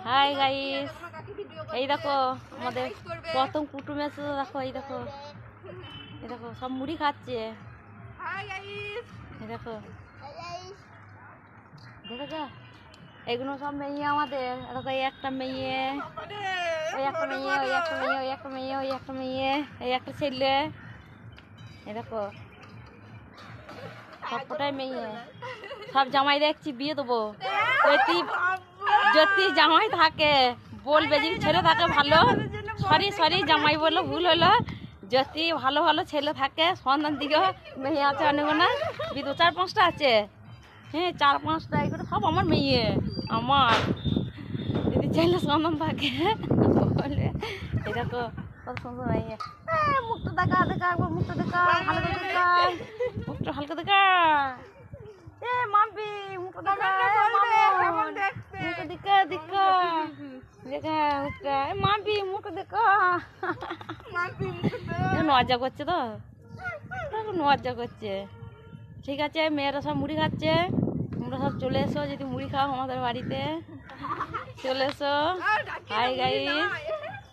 Hi guys, এই দেখো আমাদের প্রথম কুটুম এসে, দেখো এই দেখো, এই দেখো সব মুড়ি খাচ্ছে। এই দেখো দেখো, এগুলো সব মেয়ে আমাদের। দেখো এই একটা মেয়ে, ওই একটা মেয়ে, ওই একটা মেয়ে, ওই একটা মেয়ে, ওই একটা মেয়ে, এই একটা ছেলে। এই দেখো সবকটাই মেয়ে। সব জামাই দেখছি বিয়ে দেবো। যদি জামাই থাকে বলবে, যদি ছেলে থাকে ভালো, সরি জামাই বললো, ভুল হলো। যদি ভালো ভালো ছেলে থাকে, সন্তান দিকে মেয়ে আছে অনেক না, 4-5টা আছে। হ্যাঁ 4-5টা, এগুলো সব আমার মেয়ে। আমার যদি ছেলে সন্তান থাকে বলে, এই দেখো কত সুন্দর মেয়ে। মুখটা দেখা একবার, মুখটা দেখা ভালো করে দেখা, মুখটা হালকা দেখা। এ মাম্পি মুখটা দেখা, মুখটা দেখা দেখা দেখা মুখটা। মাম্পি মুখটা দেখা। লজ্জা করছে তো, লজ্জা করছে। ঠিক আছে, মেয়েরা সব মুড়ি খাচ্ছে, তোমরা সব চলে এসো। যদি মুড়ি খাও আমাদের বাড়িতে চলে এসো। Hi guys.